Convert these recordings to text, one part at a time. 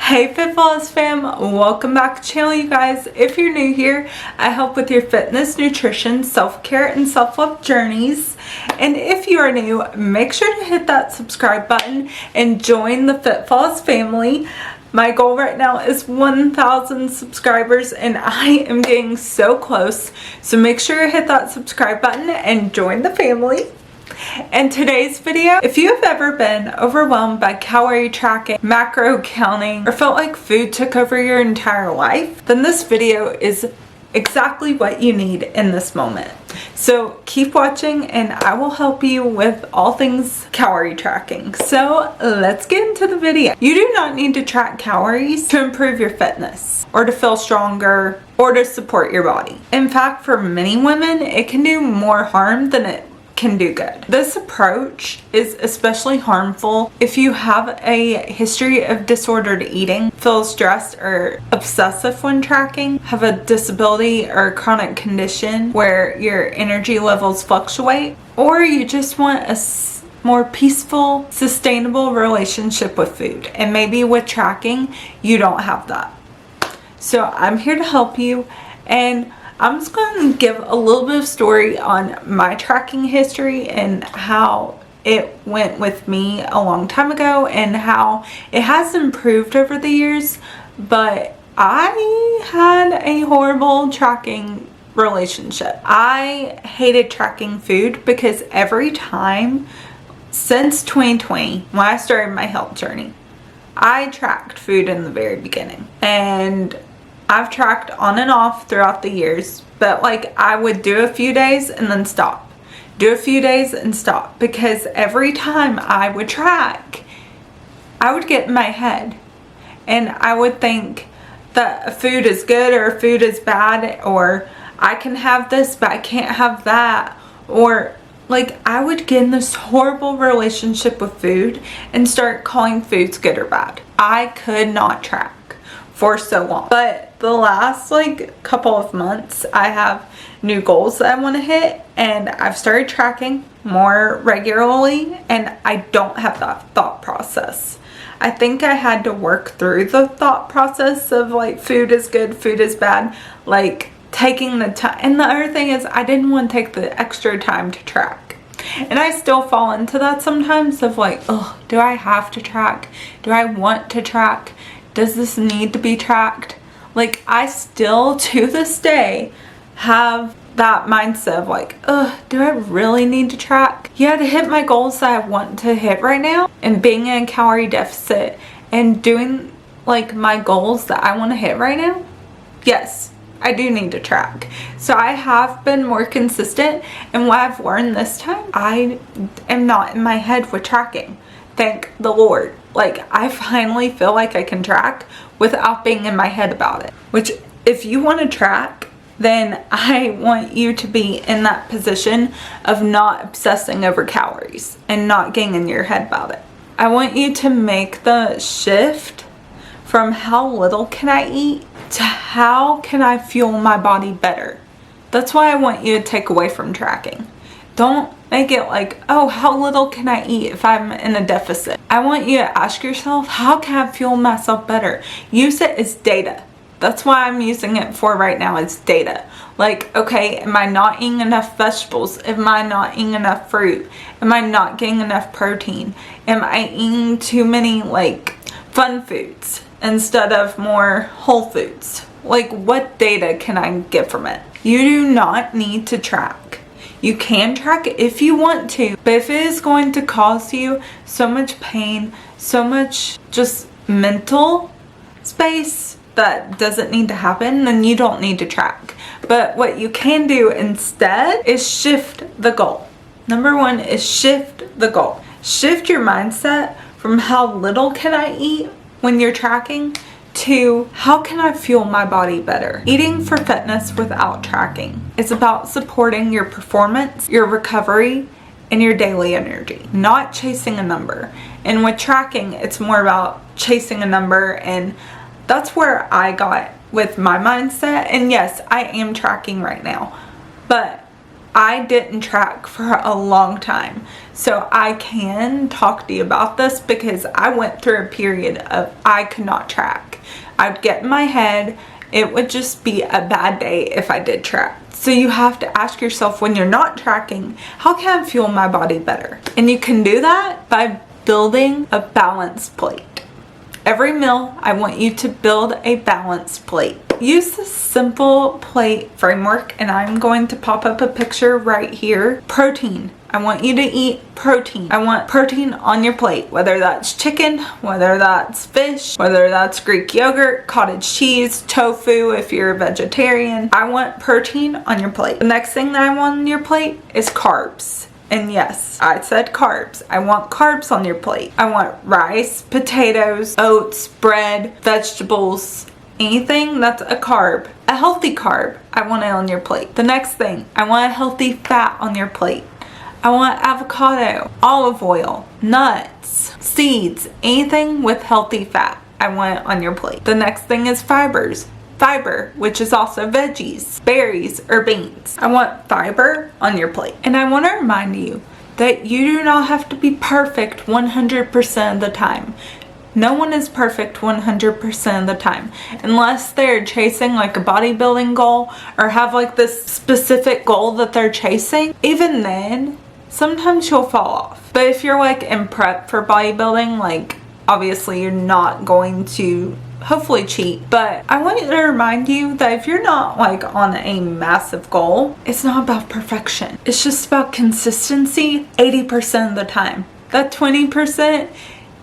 Hey Fitballs fam, welcome back to the channel you guys. If you're new here, I help with your fitness, nutrition, self-care, and self-love journeys. And if you are new, make sure to hit that subscribe button and join the Fitballs family. My goal right now is 1,000 subscribers and I am getting so close. So make sure to hit that subscribe button and join the family. In today's video, if you have ever been overwhelmed by calorie tracking, macro counting, or felt like food took over your entire life, then this video is exactly what you need in this moment. So keep watching and I will help you with all things calorie tracking. So let's get into the video. You do not need to track calories to improve your fitness or to feel stronger or to support your body. In fact, for many women, it can do more harm than it can do good. This approach is especially harmful if you have a history of disordered eating, feel stressed or obsessive when tracking, have a disability or chronic condition where your energy levels fluctuate, or you just want a more peaceful, sustainable relationship with food. And maybe with tracking, you don't have that. So I'm here to help you, and I'm just going to give a little bit of story on my tracking history and how it went with me a long time ago and how it has improved over the years. But I had a horrible tracking relationship. I hated tracking food because every time since 2020, when I started my health journey, I tracked food in the very beginning. And I've tracked on and off throughout the years, but like I would do a few days and then stop. Do a few days and stop, because every time I would track, I would get in my head and I would think that a food is good or a food is bad, or I can have this but I can't have that, or like I would get in this horrible relationship with food and start calling foods good or bad. I could not track for so long. But the last couple of months, I have new goals that I want to hit, and I've started tracking more regularly, and I don't have that thought process. I think I had to work through the thought process of food is good, food is bad, taking the time. And the other thing is I didn't want to take the extra time to track. And I still fall into that sometimes of oh, do I have to track? Do I want to track? Does this need to be tracked? I still to this day have that mindset of do I really need to track? Yeah, to hit my goals that I want to hit right now and being in a calorie deficit and doing my goals that I want to hit right now, yes, I do need to track. So I have been more consistent, and what I've learned this time, I am not in my head with tracking. Thank the Lord. I finally feel like I can track without being in my head about it. Which, if you want to track, then I want you to be in that position of not obsessing over calories and not getting in your head about it. I want you to make the shift from how little can I eat to how can I fuel my body better. That's why I want you to take away from tracking. Don't make it oh, how little can I eat if I'm in a deficit? I want you to ask yourself, how can I fuel myself better? Use it as data. That's why I'm using it for right now, as data. Okay, am I not eating enough vegetables? Am I not eating enough fruit? Am I not getting enough protein? Am I eating too many fun foods instead of more whole foods? What data can I get from it? You do not need to track. You can track it if you want to, but if it is going to cause you so much pain, so much just mental space that doesn't need to happen, then you don't need to track. But what you can do instead is shift the goal. Number one is shift the goal. Shift your mindset from how little can I eat when you're tracking to how can I fuel my body better? Eating for fitness without tracking is about supporting your performance, your recovery, and your daily energy, not chasing a number. And with tracking, it's more about chasing a number, and that's where I got with my mindset. And yes, I am tracking right now, but I didn't track for a long time. So I can talk to you about this because I went through a period of I could not track. I'd get in my head, it would just be a bad day if I did track. So you have to ask yourself when you're not tracking, how can I fuel my body better? And you can do that by building a balance plate. Every meal, I want you to build a balance plate. Use this simple plate framework, and I'm going to pop up a picture right here. Protein. I want you to eat protein. I want protein on your plate, whether that's chicken, whether that's fish, whether that's Greek yogurt, cottage cheese, tofu if you're a vegetarian. I want protein on your plate. The next thing that I want on your plate is carbs. And yes, I said carbs. I want carbs on your plate. I want rice, potatoes, oats, bread, vegetables, anything that's a carb. A healthy carb, I want it on your plate. The next thing, I want a healthy fat on your plate. I want avocado, olive oil, nuts, seeds, anything with healthy fat. I want it on your plate. The next thing is fibers. Fiber, which is also veggies, berries, or beans. I want fiber on your plate. And I want to remind you that you do not have to be perfect 100% of the time. No one is perfect 100% of the time unless they're chasing like a bodybuilding goal or have like this specific goal that they're chasing. Even then, sometimes you'll fall off. But if you're like in prep for bodybuilding, like obviously you're not going to hopefully cheat, but I want to remind you that if you're not like on a massive goal, it's not about perfection. It's just about consistency 80% of the time. That 20%,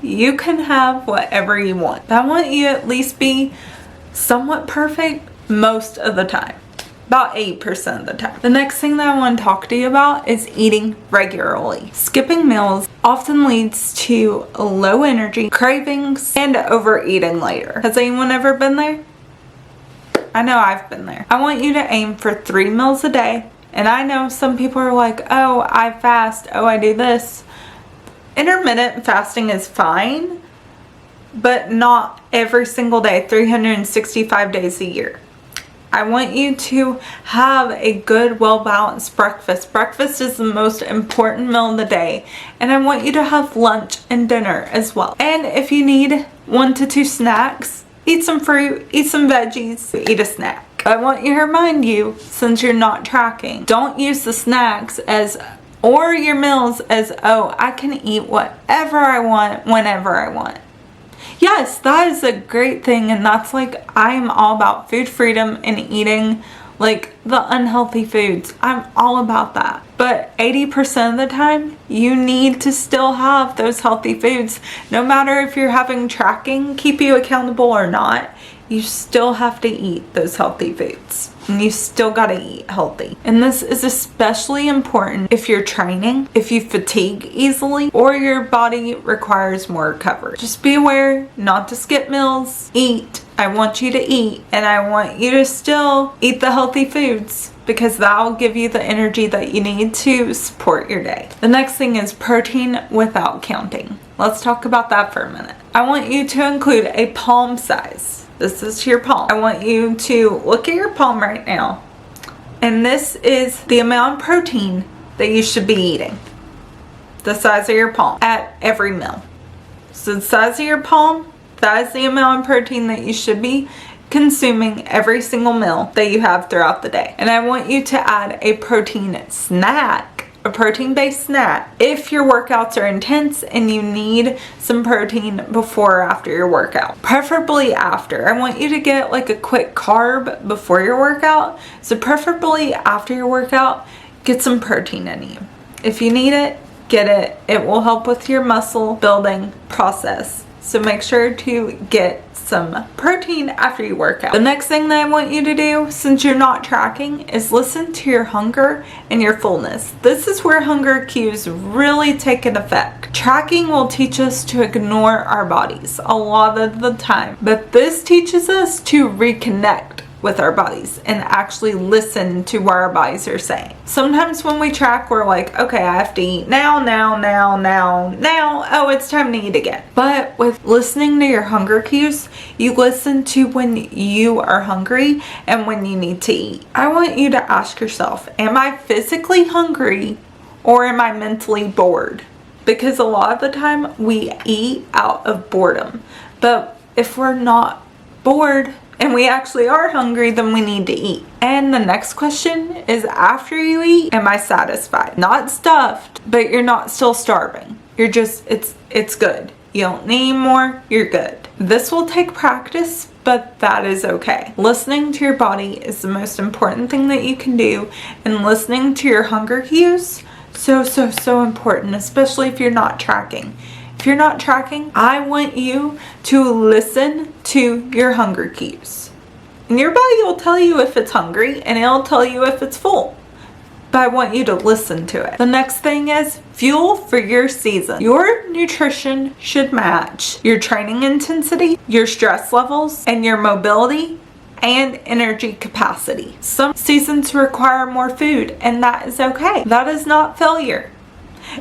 you can have whatever you want. But I want you to at least be somewhat perfect most of the time. About 8% of the time. The next thing that I want to talk to you about is eating regularly. Skipping meals often leads to low energy, cravings, and overeating later. Has anyone ever been there? I know I've been there. I want you to aim for 3 meals a day. And I know some people are like, oh, I fast, oh, I do this. Intermittent fasting is fine, but not every single day, 365 days a year. I want you to have a good, well-balanced breakfast. Breakfast is the most important meal of the day. And I want you to have lunch and dinner as well. And if you need 1 to 2 snacks, eat some fruit, eat some veggies, eat a snack. I want you to remind you, since you're not tracking, don't use the snacks as or your meals as, oh, I can eat whatever I want, whenever I want. Yes, that is a great thing, and that's like, I'm all about food freedom and eating like the unhealthy foods. I'm all about that. But 80% of the time, you need to still have those healthy foods. No matter if you're having tracking keep you accountable or not, you still have to eat those healthy foods. And you still gotta eat healthy. And this is especially important if you're training, if you fatigue easily, or your body requires more recovery. Just be aware not to skip meals. Eat. I want you to eat, and I want you to still eat the healthy foods because that will give you the energy that you need to support your day. The next thing is protein without counting. Let's talk about that for a minute. I want you to include a palm size. This is your palm. I want you to look at your palm right now. And this is the amount of protein that you should be eating. The size of your palm at every meal. So the size of your palm, that is the amount of protein that you should be consuming every single meal that you have throughout the day. And I want you to add a protein snack, a protein-based snack, if your workouts are intense and you need some protein before or after your workout. Preferably after. I want you to get like a quick carb before your workout. So preferably after your workout, get some protein in you. If you need it, get it. It will help with your muscle building process. So make sure to get some protein after you work out. The next thing that I want you to do, since you're not tracking, is listen to your hunger and your fullness. This is where hunger cues really take an effect. Tracking will teach us to ignore our bodies a lot of the time, but this teaches us to reconnect with our bodies and actually listen to what our bodies are saying. Sometimes when we track, we're like, okay, I have to eat now. Oh, it's time to eat again. But with listening to your hunger cues, you listen to when you are hungry and when you need to eat. I want you to ask yourself, am I physically hungry or am I mentally bored? Because a lot of the time we eat out of boredom. But if we're not bored and we actually are hungry, then we need to eat. And the next question is, after you eat, am I satisfied? Not stuffed, but you're not still starving. You're just, it's good. You don't need more, you're good. This will take practice, but that is okay. Listening to your body is the most important thing that you can do, and listening to your hunger cues, so important, especially if you're not tracking. If you're not tracking, I want you to listen to your hunger cues. And your body will tell you if it's hungry and it'll tell you if it's full. But I want you to listen to it. The next thing is fuel for your season. Your nutrition should match your training intensity, your stress levels, and your mobility and energy capacity. Some seasons require more food, and that is okay. That is not failure.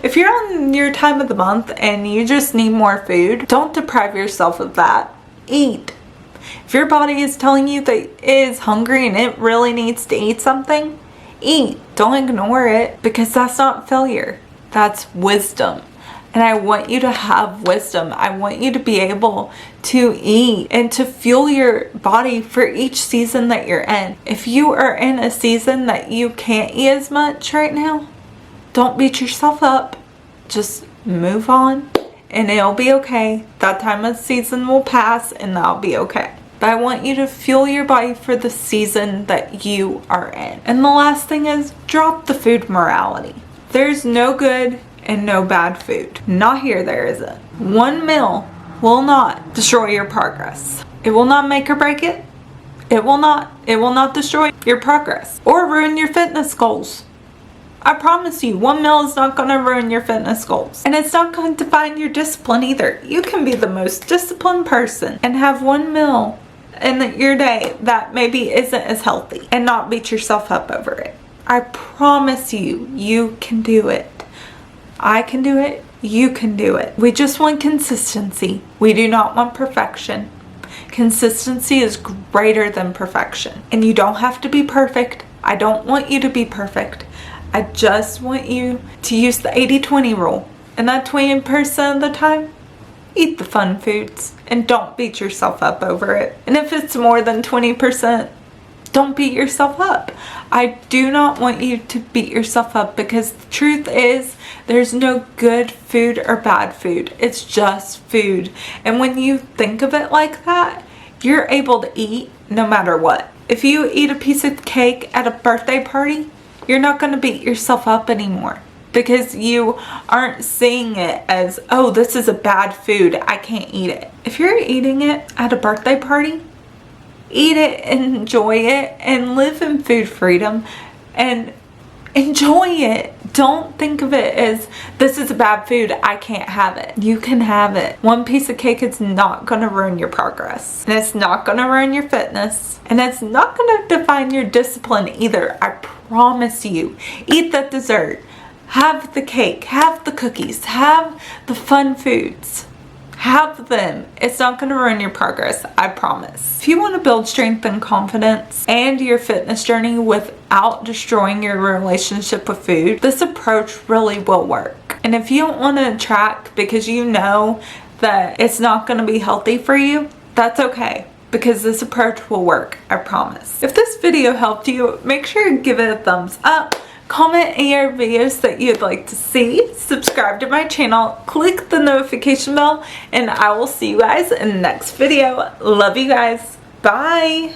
If you're on your time of the month and you just need more food, don't deprive yourself of that. Eat. If your body is telling you that it is hungry and it really needs to eat something, eat. Don't ignore it, because that's not failure. That's wisdom. And I want you to have wisdom. I want you to be able to eat and to fuel your body for each season that you're in. If you are in a season that you can't eat as much right now, don't beat yourself up. Just move on and it'll be okay. That time of season will pass and that'll be okay. But I want you to fuel your body for the season that you are in. And the last thing is, drop the food morality. There's no good and no bad food. Not here, there isn't. One meal will not destroy your progress. It will not make or break it. It will not destroy your progress or ruin your fitness goals. I promise you, one meal is not going to ruin your fitness goals. And it's not going to define your discipline either. You can be the most disciplined person and have one meal in your day that maybe isn't as healthy and not beat yourself up over it. I promise you, you can do it. I can do it. You can do it. We just want consistency. We do not want perfection. Consistency is greater than perfection. And you don't have to be perfect. I don't want you to be perfect. I just want you to use the 80-20 rule. And that 20% of the time, eat the fun foods and don't beat yourself up over it. And if it's more than 20%, don't beat yourself up. I do not want you to beat yourself up, because the truth is there's no good food or bad food. It's just food. And when you think of it like that, you're able to eat no matter what. If you eat a piece of cake at a birthday party, you're not going to beat yourself up anymore, because you aren't seeing it as, oh, this is a bad food, I can't eat it. If you're eating it at a birthday party, eat it and enjoy it and live in food freedom and enjoy it. Don't think of it as, this is a bad food, I can't have it. You can have it. One piece of cake is not going to ruin your progress, and it's not going to ruin your fitness, and it's not going to define your discipline either. I promise you. Eat that dessert. Have the cake. Have the cookies. Have the fun foods. Have them. It's not going to ruin your progress, I promise. If you want to build strength and confidence and your fitness journey without destroying your relationship with food, this approach really will work. And if you don't want to track because you know that it's not going to be healthy for you, that's okay, because this approach will work, I promise. If this video helped you, make sure to give it a thumbs up. Comment any other videos that you'd like to see. Subscribe to my channel. Click the notification bell. And I will see you guys in the next video. Love you guys. Bye.